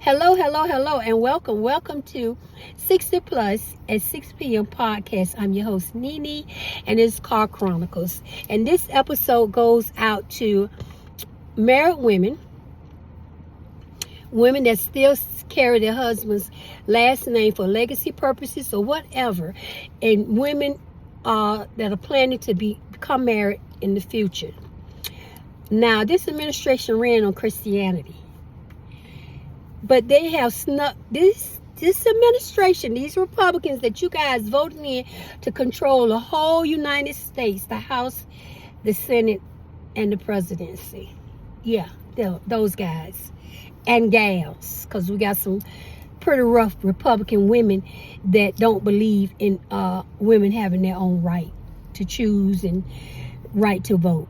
Hello, and welcome to 60 Plus at 6 p.m. podcast. I'm your host, Nene, and it's Car Chronicles. And this episode goes out to married women that still carry their husband's last name for legacy purposes or whatever, and women that are planning to become married in the future. Now, this administration ran on Christianity. But they have snuck this administration, these Republicans that you guys voted in to control the whole United States, the House, the Senate, and the presidency. Yeah, those guys and gals, because we got some pretty rough Republican women that don't believe in women having their own right to choose and right to vote.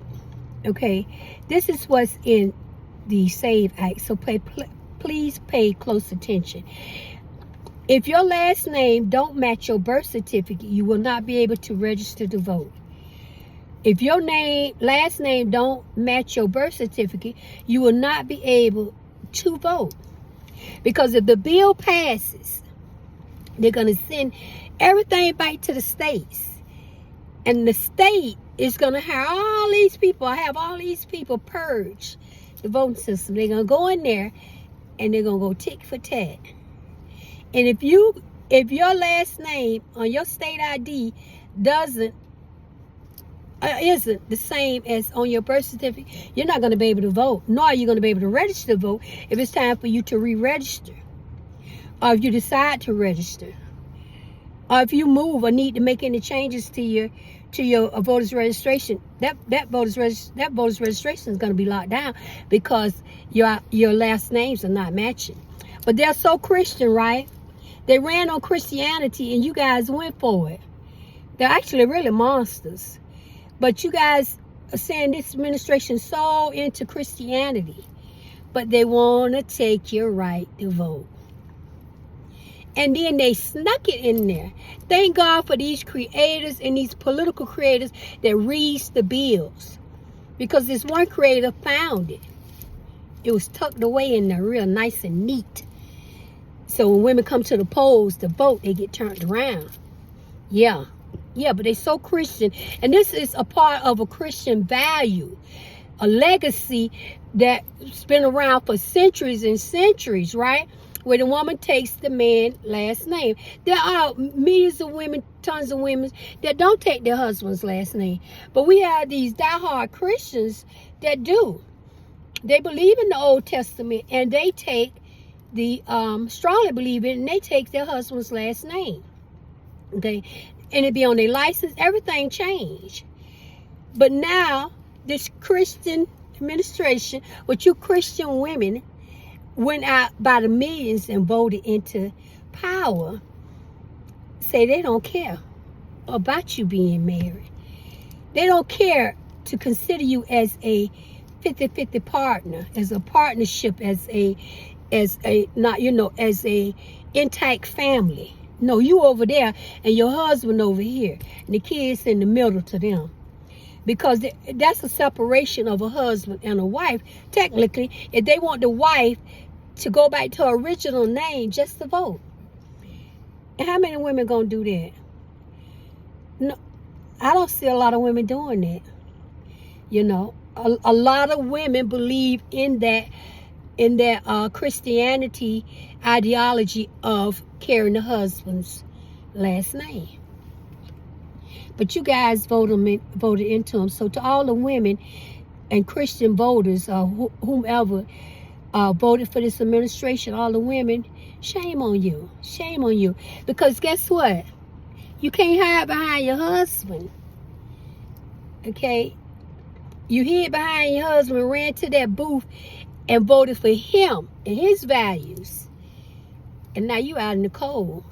Okay, this is what's in the SAVE Act, so please pay close attention. If your last name don't match your birth certificate, you will not be able to register to vote. If your last name don't match your birth certificate, you will not be able to vote. Because if the bill passes, they're going to send everything back to the states. And the state is going to have all these people purge the voting system. They're going to go in there and they're going to go tick for tat. And if your last name on your state ID isn't the same as on your birth certificate, you're not going to be able to vote, nor are you going to be able to register to vote if it's time for you to re-register, or if you decide to register, or if you move or need to make any changes to your voter's registration. That voter's registration is going to be locked down because your last names are not matching. But they're so Christian, right? They ran on Christianity and you guys went for it. They're actually really monsters. But you guys are saying this administration so into Christianity, but they want to take your right to vote. And then they snuck it in there. Thank God for these creators and these political creators that reads the bills. Because this one creator found it. It was tucked away in there real nice and neat. So when women come to the polls to vote, they get turned around. Yeah, but they're so Christian. And this is a part of a Christian value. A legacy that's been around for centuries and centuries, right? Where the woman takes the man's last name. There are millions of women, tons of women that don't take their husband's last name. But we have these diehard Christians that do. They believe in the Old Testament and they take strongly believe it, and they take their husband's last name. Okay? And it be on their license. Everything changed. But now, this Christian administration, with you Christian women, went out by the millions and voted into power, say they don't care about you being married. They don't care to consider you as a 50-50 partner, as a partnership, as a intact family. No, you over there and your husband over here, and the kids in the middle to them. Because that's a separation of a husband and a wife. Technically, if they want the wife to go back to her original name just to vote. And how many women gonna do that? No, I don't see a lot of women doing that. You know, a lot of women believe in that Christianity ideology of carrying the husband's last name. But you guys voted into them. So to all the women and Christian voters, whomever voted for this administration, all the women, shame on you. Shame on you. Because guess what? You can't hide behind your husband. Okay? You hid behind your husband, ran to that booth and voted for him and his values. And now you out in the cold.